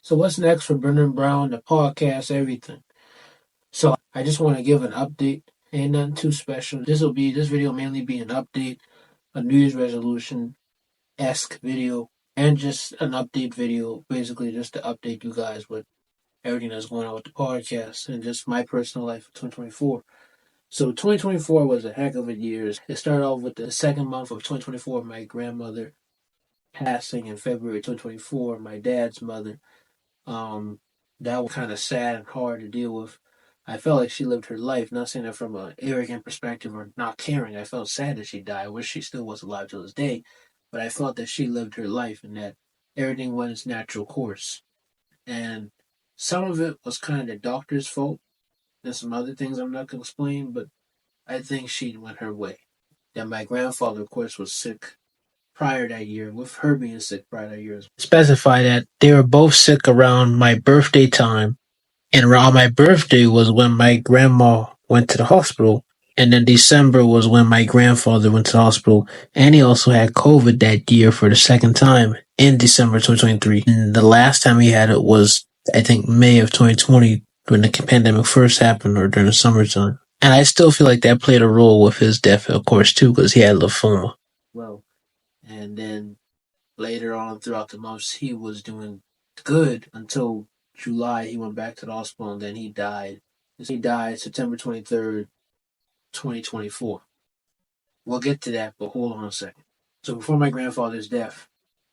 So what's next for Brendan Brown, the podcast, everything? So I just want to give an update. Ain't nothing too special. This video mainly be an update, a New Year's resolution esque video, and just an update video, basically just to update you guys with everything that's going on with the podcast and just my personal life of 2024. So 2024 was a heck of a year. It started off with the second month of 2024, my grandmother passing in February 2024, my dad's mother. That was kind of sad and hard to deal with. I felt like she lived her life, not saying that from an arrogant perspective or not caring. I felt sad that she died. I wish she still was alive to this day, but I felt that she lived her life and that everything went its natural course. And some of it was kind of the doctor's fault. There's some other things I'm not going to explain, but I think she went her way. That my grandfather, of course, was sick prior that year, with her being sick prior that year. Specify that they were both sick around my birthday time, and around my birthday was when my grandma went to the hospital, and then December was when my grandfather went to the hospital, and he also had COVID that year for the second time in December 2023. And the last time he had it was, I think, May of 2020 when the pandemic first happened, or during the summertime. And I still feel like that played a role with his death, of course, too, because he had lymphoma. Well, and then later on throughout the months, he was doing good until July. He went back to the hospital and then he died. He died September 23rd, 2024. We'll get to that, but hold on a second. So before my grandfather's death,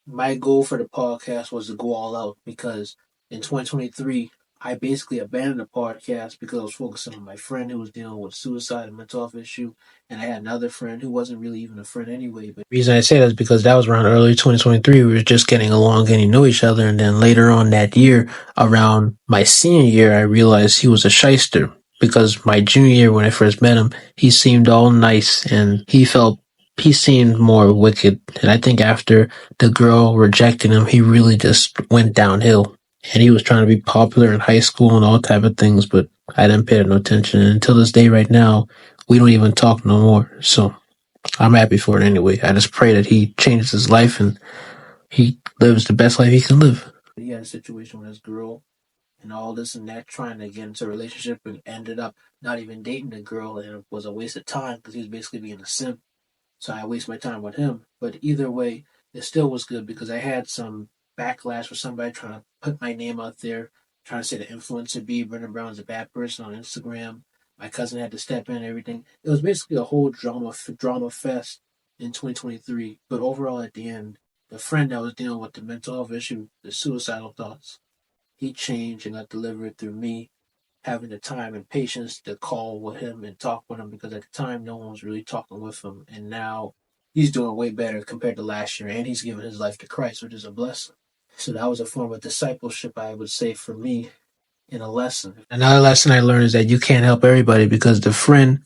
my goal for the podcast was to go all out because in 2023, I basically abandoned the podcast because I was focusing on my friend who was dealing with suicide and mental health issue, and I had another friend who wasn't really even a friend anyway. But the reason I say that is because that was around early 2023. We were just getting along, getting to know each other, and then later on that year, around my senior year, I realized he was a shyster. Because my junior year, when I first met him, he seemed all nice, and he seemed more wicked. And I think after the girl rejecting him, he really just went downhill. And he was trying to be popular in high school and all type of things, but I didn't pay no attention. And until this day right now, we don't even talk no more. So I'm happy for it anyway. I just pray that he changes his life and he lives the best life he can live. He had a situation with his girl and all this and that, trying to get into a relationship, and ended up not even dating the girl, and it was a waste of time because he was basically being a simp. So I waste my time with him. But either way, it still was good because I had some backlash with somebody trying to put my name out there, trying to say the influencer B, Brendan Brown's a bad person on Instagram. My cousin had to step in and everything. It was basically a whole drama fest in 2023. But overall, at the end, the friend that was dealing with the mental health issue, the suicidal thoughts, he changed and got delivered through me having the time and patience to call with him and talk with him, because at the time no one was really talking with him, and now he's doing way better compared to last year, and he's given his life to Christ, which is a blessing. So that was a form of discipleship, I would say, for me, in a lesson. Another lesson I learned is that you can't help everybody, because the friend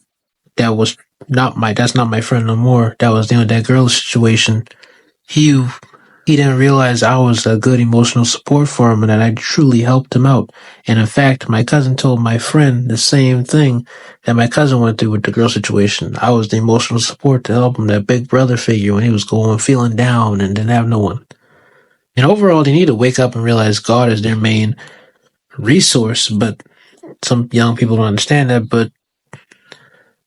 that was that's not my friend no more, that was dealing with that girl situation, he he didn't realize I was a good emotional support for him and that I truly helped him out. And in fact, my cousin told my friend the same thing that my cousin went through with the girl situation. I was the emotional support to help him, that big brother figure when he was feeling down and didn't have no one. And overall, they need to wake up and realize God is their main resource. But some young people don't understand that. But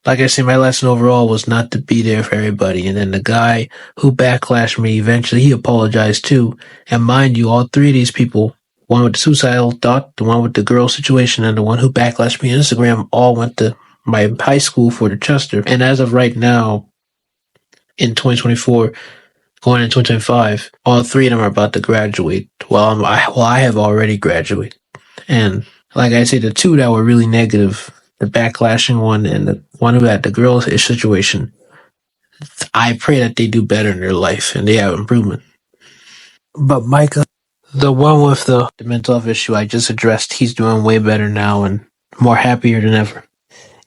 like I said, my lesson overall was not to be there for everybody. And then the guy who backlashed me, eventually he apologized too. And mind you, all three of these people, one with the suicidal thought, the one with the girl situation, and the one who backlashed me on Instagram, all went to my high school for the Chester. And as of right now, in 2024, going into 2025, all three of them are about to graduate. I have already graduated. And like I say, the two that were really negative, the backlashing one and the one who had the girl situation, I pray that they do better in their life and they have improvement. But Micah, the one with the mental health issue I just addressed, he's doing way better now and more happier than ever.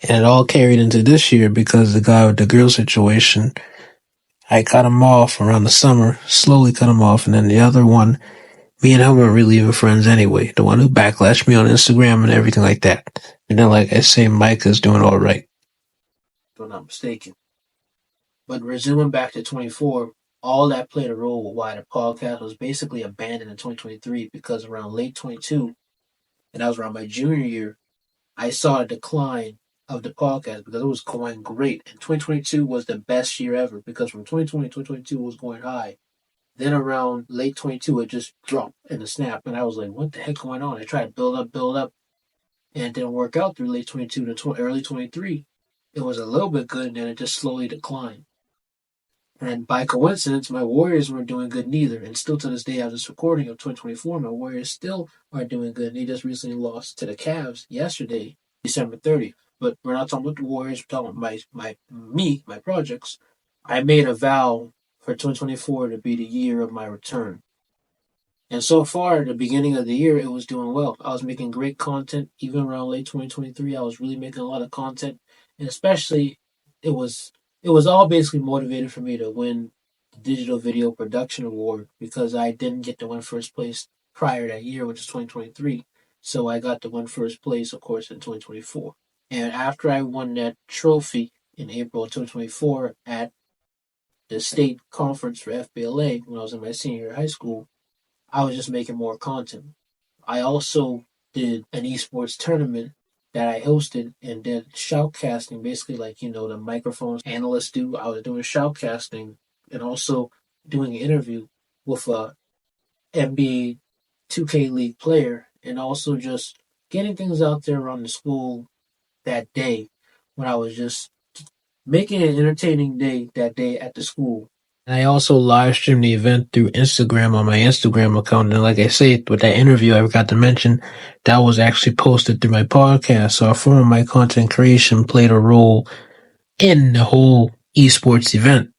And it all carried into this year because the guy with the girl situation, I cut him off around the summer, slowly cut him off, and then the other one, me and him were really even friends anyway. The one who backlashed me on Instagram and everything like that. And then, like I say, Micah's doing all right. If I'm not mistaken. But resuming back to 24, all that played a role with why the podcast was basically abandoned in 2023 because around late 22, and that was around my junior year, I saw a decline of the podcast because it was going great. And 2022 was the best year ever because from 2020 to 2022 was going high. Then around late 22, it just dropped in a snap. And I was like, what the heck going on? I tried to build up, and it didn't work out through late 22 to early 23. It was a little bit good, and then it just slowly declined. And by coincidence, my Warriors weren't doing good neither. And still to this day, as this recording of 2024, my Warriors still aren't doing good. They just recently lost to the Cavs yesterday, December 30th. But we're not talking about the Warriors. We're talking about my projects. I made a vow for 2024 to be the year of my return. And so far, the beginning of the year, it was doing well. I was making great content. Even around late 2023, I was really making a lot of content. And especially, it was it was all basically motivated for me to win the Digital Video Production Award because I didn't get to win first place prior that year, which is 2023. So I got to win first place, of course, in 2024. And after I won that trophy in April of 2024 at the state conference for FBLA when I was in my senior year of high school, I was just making more content. I also did an esports tournament that I hosted and did shoutcasting, basically like the microphones analysts do. I was doing shoutcasting and also doing an interview with a NBA 2K League player, and also just getting things out there around the school that day when I was just making an entertaining day that day at the school. And I also live streamed the event through Instagram on my Instagram account. And like I say, with that interview I forgot to mention, that was actually posted through my podcast. So a form of my content creation played a role in the whole esports event.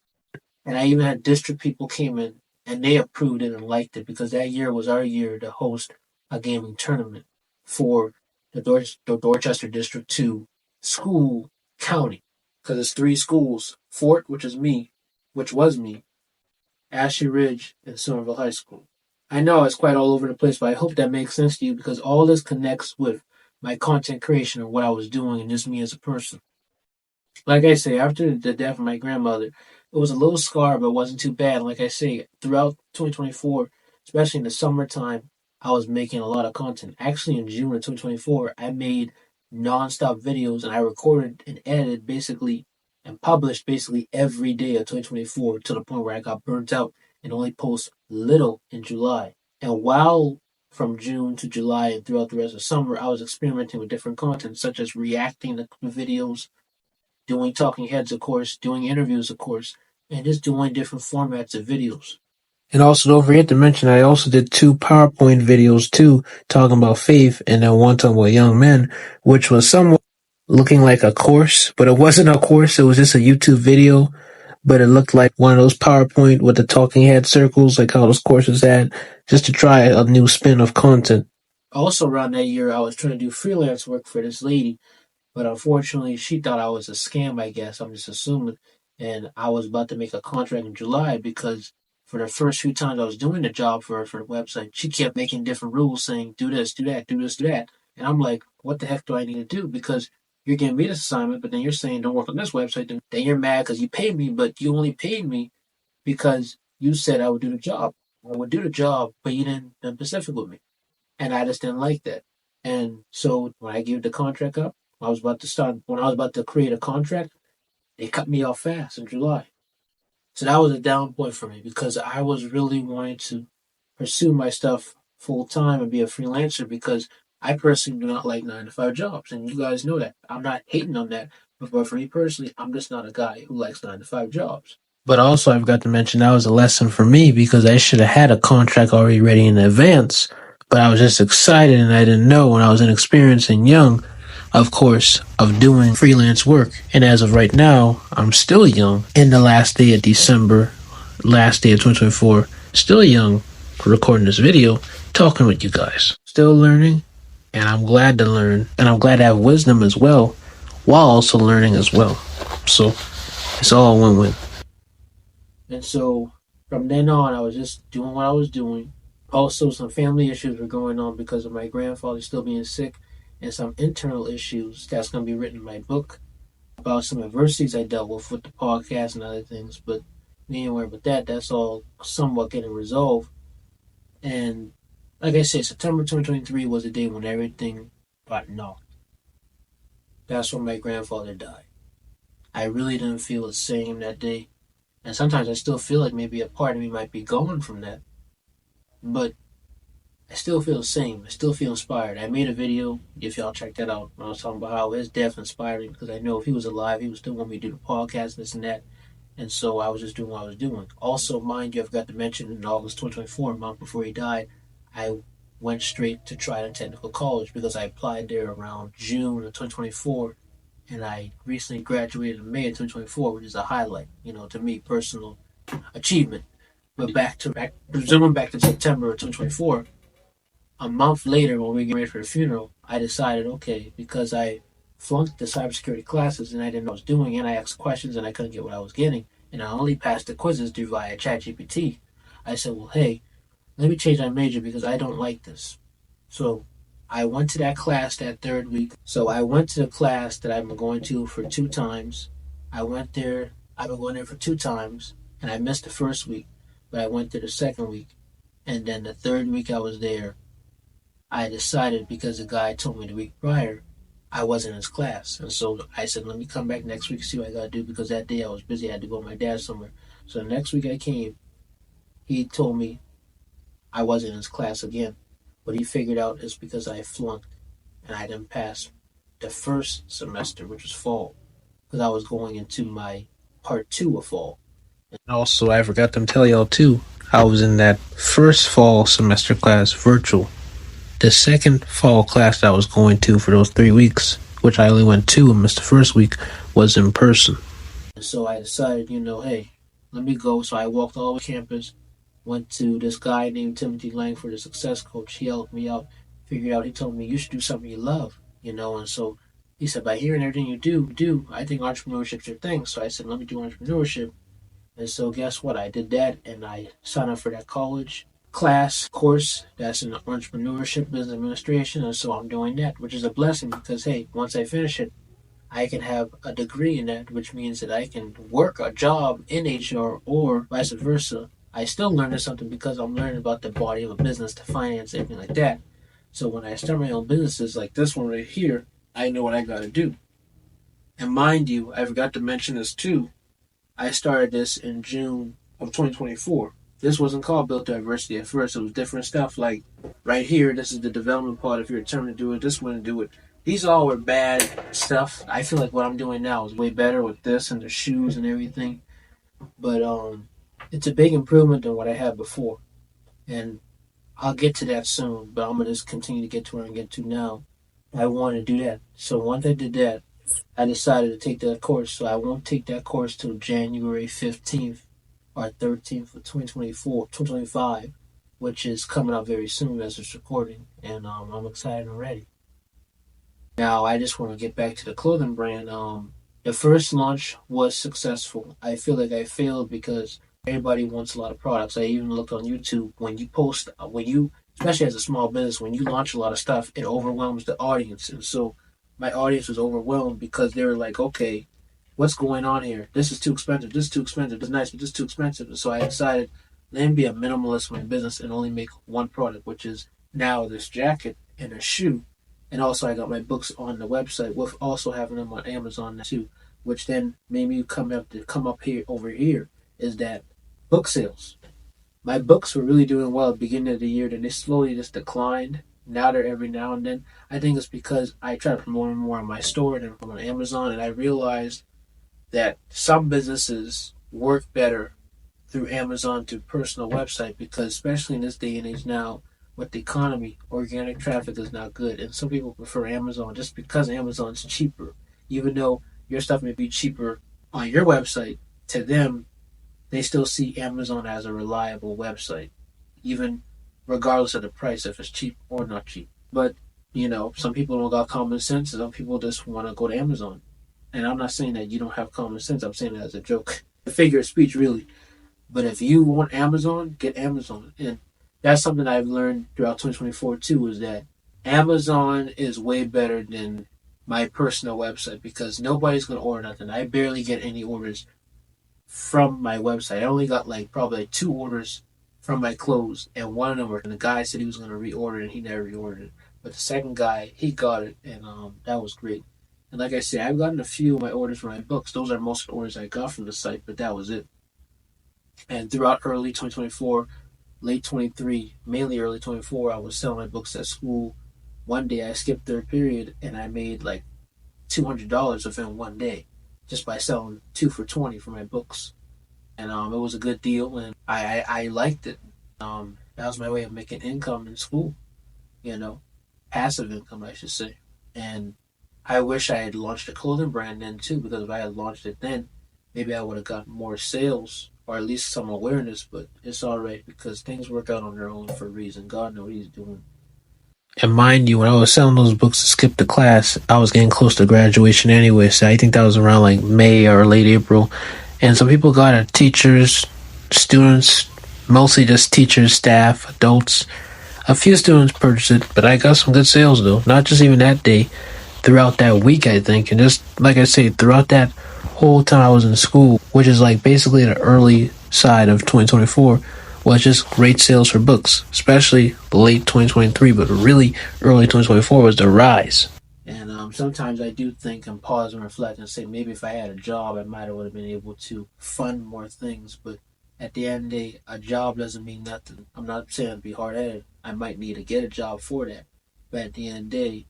And I even had district people came in and they approved it and liked it because that year was our year to host a gaming tournament for the Dorchester District 2 school county. Because it's three schools: Fort, which was me, Ashley Ridge, and Somerville High School. I know it's quite all over the place, but I hope that makes sense to you because all this connects with my content creation and what I was doing and just me as a person. Like I say, after the death of my grandmother, it was a little scar, but it wasn't too bad. Like I say, throughout 2024, especially in the summertime, I was making a lot of content. Actually, in June of 2024, I made nonstop videos and I recorded and edited basically and published basically every day of 2024 to the point where I got burnt out and only post little in July. And while from June to July and throughout the rest of summer, I was experimenting with different content, such as reacting to videos, doing talking heads, of course, doing interviews, of course, and just doing different formats of videos. And also, don't forget to mention, I also did 2 PowerPoint videos too, talking about faith, and then one talking about young men, which was somewhat looking like a course, but it wasn't a course. It was just a YouTube video, but it looked like one of those PowerPoint with the talking head circles, like how those courses had, just to try a new spin of content. Also, around that year, I was trying to do freelance work for this lady, but unfortunately, she thought I was a scam, I guess. I'm just assuming. And I was about to make a contract in July because for the first few times I was doing the job for her for the website, she kept making different rules saying, do this, do that, do this, do that. And I'm like, what the heck do I need to do? Because you're giving me this assignment, but then you're saying don't work on this website. Then you're mad because you paid me, but you only paid me because you said I would do the job. I would do the job, but you didn't Pacific with me. And I just didn't like that. And so when I gave the contract up, when I was about to create a contract, they cut me off fast in July. So that was a down point for me because I was really wanting to pursue my stuff full time and be a freelancer because I personally do not like 9 to 5 jobs. And you guys know that. I'm not hating on that. But for me personally, I'm just not a guy who likes 9 to 5 jobs. But also, I forgot to mention that was a lesson for me because I should have had a contract already ready in advance. But I was just excited and I didn't know when I was inexperienced and young, of course, of doing freelance work. And as of right now, I'm still young. In the last day of December, last day of 2024, still young, recording this video, talking with you guys. Still learning, and I'm glad to learn, and I'm glad to have wisdom as well, while also learning as well. So, it's all a win-win. And so, from then on, I was just doing what I was doing. Also, some family issues were going on because of my grandfather still being sick, and some internal issues that's going to be written in my book about some adversities I dealt with the podcast and other things. But We ain't worried about that. That's all somewhat getting resolved. And like I said, September 2023 was the day when everything got knocked. That's when my grandfather died. I really didn't feel the same that day. And sometimes I still feel like maybe a part of me might be going from that. But I still feel the same. I still feel inspired. I made a video, if y'all check that out, when I was talking about how his death inspired me because I know if he was alive, he would still want me to do the podcast, this and that. And so I was just doing what I was doing. Also, mind you, I forgot to mention in August 2024, a month before he died, I went straight to Trident Technical College because I applied there around June of 2024, and I recently graduated in May of 2024, which is a highlight, to me, personal achievement. But resuming back to September of 2024, a month later, when we get ready for the funeral, I decided, okay, because I flunked the cybersecurity classes and I didn't know what I was doing, and I asked questions and I couldn't get what I was getting, and I only passed the quizzes through via ChatGPT. I said, well, hey, let me change my major because I don't like this. So I went to that class that third week. So I went to the class that I've been going to for 2 times. I went there, I've been going there for 2 times, and I missed the first week, but I went there the second week. And then the third week I was there, I decided because the guy told me the week prior I wasn't in his class. And so I said, let me come back next week and see what I got to do because that day I was busy. I had to go with my dad somewhere. So the next week I came, he told me I wasn't in his class again. What he figured out is because I flunked and I didn't pass the first semester, which was fall, because I was going into my part two of fall. And also, I forgot to tell y'all too, I was in that first fall semester class virtual. The second fall class that I was going to for those 3 weeks, which I only went two and missed the first week, was in person. And so I decided, hey, let me go. So I walked all over campus, went to this guy named Timothy Langford, a success coach. He helped me out, figured out, he told me, you should do something you love, and so he said, by hearing everything you do, I think entrepreneurship's your thing. So I said, let me do entrepreneurship. And so guess what? I did that and I signed up for that college class course that's in entrepreneurship business administration, and so I'm doing that, which is a blessing because hey, once I finish it I can have a degree in that, which means that I can work a job in HR or vice versa. I still learning something because I'm learning about the body of a business, the finance, everything like that. So when I start my own businesses like this one right here, I know what I got to do. And mind you, I forgot to mention this too, I started this in June of 2024. This wasn't called Built Diversity at first. It was different stuff. Like right here, this is the development part. If you're determined to do it, this one to do it. These all were bad stuff. I feel like what I'm doing now is way better with this and the shoes and everything. But it's a big improvement than what I had before. And I'll get to that soon. But I'm gonna just continue to get to where I get to now. I want to do that. So once I did that, I decided to take that course. So I won't take that course till January 15th or 13th of 2025, which is coming up very soon as it's recording. And I'm excited and ready. Now, I just want to get back to the clothing brand. The first launch was successful. I feel like I failed because everybody wants a lot of products. I even looked on YouTube. Especially as a small business, when you launch a lot of stuff, it overwhelms the audience. And so my audience was overwhelmed because they were like, okay, what's going on here? This is too expensive. This is too expensive. This is nice, but this is too expensive. And so I decided, let me be a minimalist in my business and only make one product, which is now this jacket and a shoe. And also I got my books on the website with also having them on Amazon too, which then made me come up here over here is that book sales. My books were really doing well at the beginning of the year, then they slowly just declined. Now they're every now and then. I think it's because I try to promote more on my store than on Amazon, and I realized that some businesses work better through Amazon to personal website because especially in this day and age now with the economy, organic traffic is not good. And some people prefer Amazon just because Amazon's cheaper. Even though your stuff may be cheaper on your website, to them, they still see Amazon as a reliable website, even regardless of the price, if it's cheap or not cheap. But, some people don't got common sense, and some people just want to go to Amazon. And I'm not saying that you don't have common sense, I'm saying that as a joke. A figure of speech, really. But if you want Amazon, get Amazon. And that's something I've learned throughout 2024 too, is that Amazon is way better than my personal website because nobody's going to order nothing. I barely get any orders from my website. I only got like probably like two orders from my clothes, and one of them, and the guy said he was going to reorder it, and he never reordered it. But the second guy, he got it, and that was great. And like I said, I've gotten a few of my orders for my books. Those are most of the orders I got from the site, but that was it. And throughout early 2024, late 23, mainly early 24, I was selling my books at school. One day I skipped third period and I made like $200 within one day just by selling two for 20 for my books. And it was a good deal and I liked it. That was my way of making income in school, you know, passive income, I should say. And I wish I had launched a clothing brand then too, because if I had launched it then, maybe I would have gotten more sales or at least some awareness. But it's all right because things work out on their own for a reason. God knows what He's doing. And mind you, when I was selling those books to skip the class, I was getting close to graduation anyway. So I think that was around like May or late April. And some people got it, teachers, students, mostly just teachers, staff, adults. A few students purchased it, but I got some good sales though. Not just even that day, throughout that week, I think. And just like I say, throughout that whole time I was in school, which is like basically the early side of 2024, was just great sales for books, especially late 2023, but really early 2024 was the rise. And sometimes I do think and pause and reflect and say maybe if I had a job, I might have would have been able to fund more things. But at the end of the day, a job doesn't mean nothing. I'm not saying to be hard headed. I might need to get a job for that. But at the end of the day,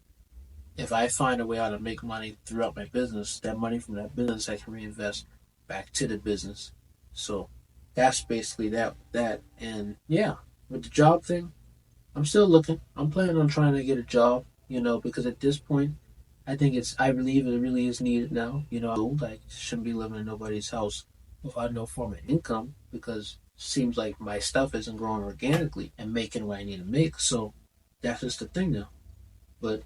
if I find a way how to make money throughout my business, that money from that business I can reinvest back to the business. So that's basically that. And yeah, with the job thing, I'm still looking. I'm planning on trying to get a job, because at this point I believe it really is needed now. I'm old. I shouldn't be living in nobody's house without no form of income because it seems like my stuff isn't growing organically and making what I need to make. So that's just the thing now. But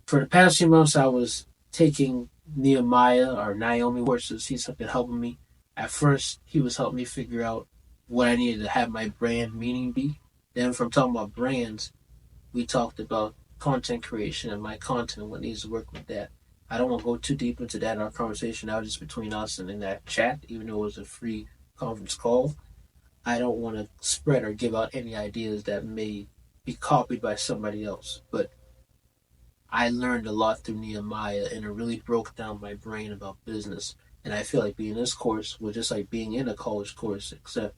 for the past few months, I was taking Nehemiah or Naomi courses. He's been helping me. At first, he was helping me figure out what I needed to have my brand meaning be. Then, from talking about brands, we talked about content creation and my content and what needs to work with that. I don't want to go too deep into that in our conversation now, just between us and in that chat, even though it was a free conference call. I don't want to spread or give out any ideas that may be copied by somebody else. But I learned a lot through Nehemiah, and it really broke down my brain about business. And I feel like being in this course was just like being in a college course, except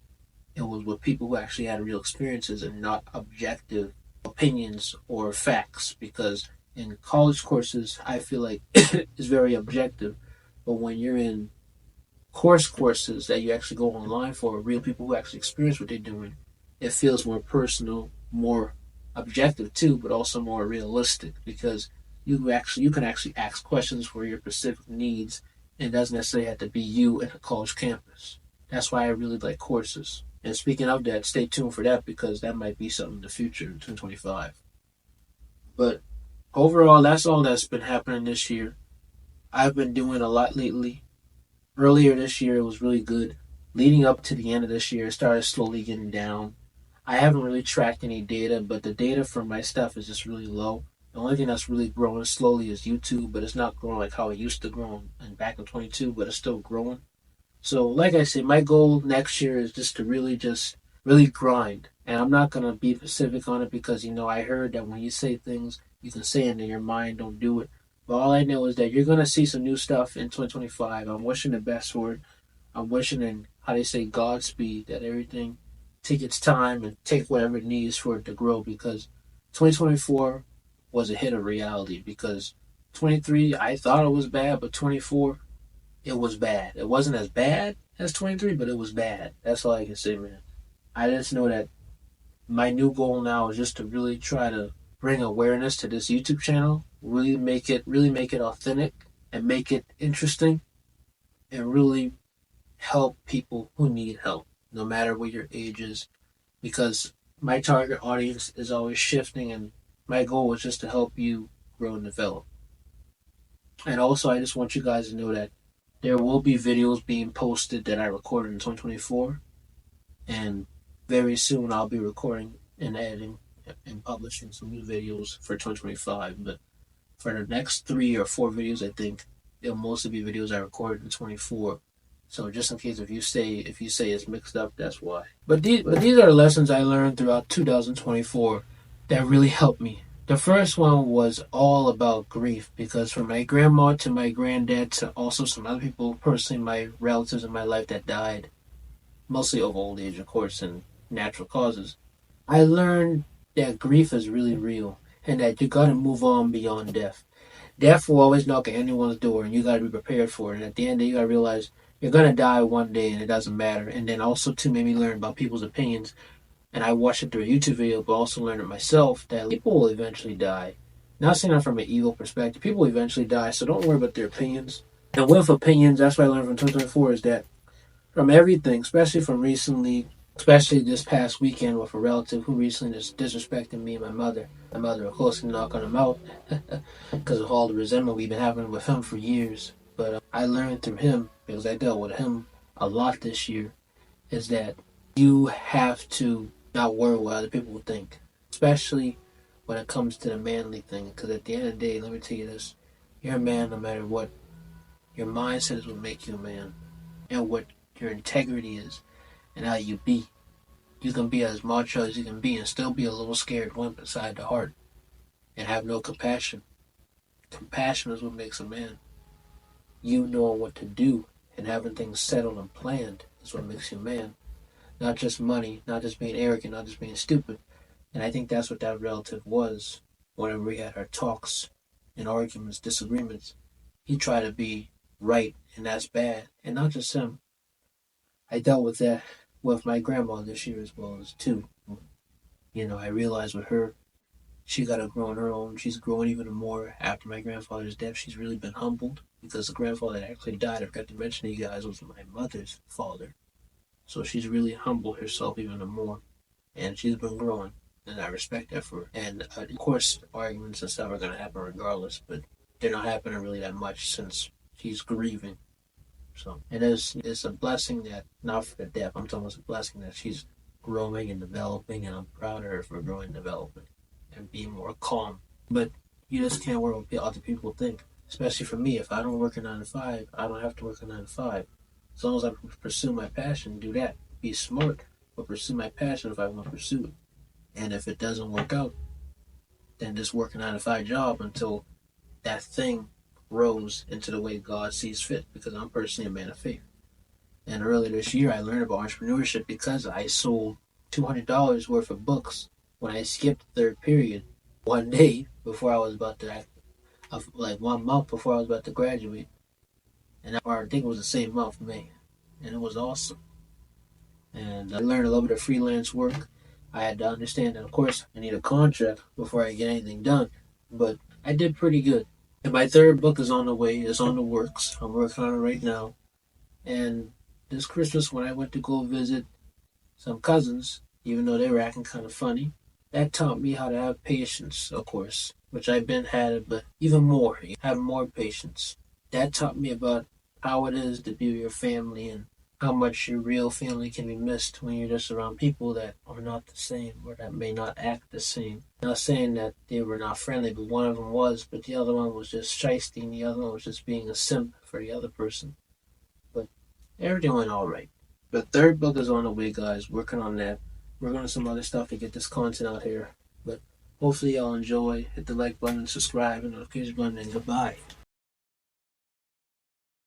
it was with people who actually had real experiences and not objective opinions or facts. Because in college courses, I feel like it's very objective, but when you're in courses that you actually go online for real people who actually experience what they're doing, it feels more personal, more objective too, but also more realistic because you can actually ask questions for your specific needs and it doesn't necessarily have to be you at a college campus. That's why I really like courses. And speaking of that, stay tuned for that because that might be something in the future in 2025. But overall, that's all that's been happening this year. I've been doing a lot lately. Earlier this year, it was really good. Leading up to the end of this year, it started slowly getting down. I haven't really tracked any data, but the data for my stuff is just really low. The only thing that's really growing slowly is YouTube, but it's not growing like how it used to grow back in 22, but it's still growing. So, like I said, my goal next year is just to just really grind. And I'm not gonna be specific on it because I heard that when you say things, you can say it in your mind, don't do it. But all I know is that you're gonna see some new stuff in 2025. I'm wishing the best for it. I'm wishing in how they say Godspeed that everything take its time and take whatever it needs for it to grow because 2024 was a hit of reality because 23 I thought it was bad, but 24 it was bad. It wasn't as bad as 23, but it was bad. That's all I can say, man. I just know that my new goal now is just to really try to bring awareness to this YouTube channel, really make it authentic and make it interesting and really help people who need help, no matter what your age is, because my target audience is always shifting and my goal is just to help you grow and develop. And also I just want you guys to know that there will be videos being posted that I recorded in 2024 and very soon I'll be recording and editing and publishing some new videos for 2025. But for the next 3 or 4 videos, I think it'll mostly be videos I recorded in 24 So just in case if you say it's mixed up, that's why. But these are lessons I learned throughout 2024 that really helped me. The first one was all about grief because from my grandma to my granddad to also some other people, personally my relatives in my life that died, mostly of old age, of course, and natural causes. I learned that grief is really real and that you gotta move on beyond death. Death will always knock at anyone's door and you gotta be prepared for it. And at the end of the day, you gotta realize you're gonna die one day and it doesn't matter. And then also too made me learn about people's opinions. And I watched it through a YouTube video, but also learned it myself that people will eventually die. Not saying that from an evil perspective. People will eventually die, so don't worry about their opinions. And with opinions, that's what I learned from 2024 is that from everything, especially from recently, especially this past weekend with a relative who recently just disrespected me and my mother. My mother, of course, can knock on him out because of all the resentment we've been having with him for years. But I learned through him, because I dealt with him a lot this year, is that you have to not worry what other people will think, especially when it comes to the manly thing. Because at the end of the day, let me tell you this: you're a man no matter what. Your mindset is what makes you a man, and what your integrity is, and how you be. You can be as macho as you can be, and still be a little scared wimp inside the heart, and have no compassion. Compassion is what makes a man. You knowing what to do and having things settled and planned is what makes you a man. Not just money, not just being arrogant, not just being stupid. And I think that's what that relative was whenever we had our talks and arguments, disagreements. He tried to be right, and that's bad. And not just him. I dealt with that with my grandma this year as well as too. I realized with her, she got to grow on her own. She's growing even more after my grandfather's death. She's really been humbled because the grandfather that actually died, I forgot to mention to you guys, was my mother's father. So she's really humbled herself even more, and she's been growing, and I respect that for her. And of course, arguments and stuff are gonna happen regardless, but they're not happening really that much since she's grieving. So it's a blessing that not for the death. I'm talking about it's a blessing that she's growing and developing, and I'm proud of her for growing and developing and being more calm. But you just can't worry what other people think. Especially for me, if I don't work a 9 to 5, I don't have to work a 9 to 5. As long as I pursue my passion, do that. Be smart, but pursue my passion if I want to pursue it. And if it doesn't work out, then just work a 9 to 5 job until that thing grows into the way God sees fit. Because I'm personally a man of faith. And earlier this year, I learned about entrepreneurship because I sold $200 worth of books when I skipped the third period one day before I was about to, like 1 month before I was about to graduate. And I think it was the same month, May. And it was awesome. And I learned a little bit of freelance work. I had to understand that, of course, I need a contract before I get anything done. But I did pretty good. And my third book is on the way, it's on the works. I'm working on it right now. And this Christmas, when I went to go visit some cousins, even though they were acting kind of funny, that taught me how to have patience, of course, which I've been had, but even more, have more patience. That taught me about how it is to be with your family and how much your real family can be missed when you're just around people that are not the same or that may not act the same. Not saying that they were not friendly, but one of them was, but the other one was just shysty and the other one was just being a simp for the other person. But everything went all right. The third book is on the way, guys. Working on that. Working on some other stuff to get this content out here. But hopefully y'all enjoy. Hit the like button, subscribe, and notification button, and goodbye.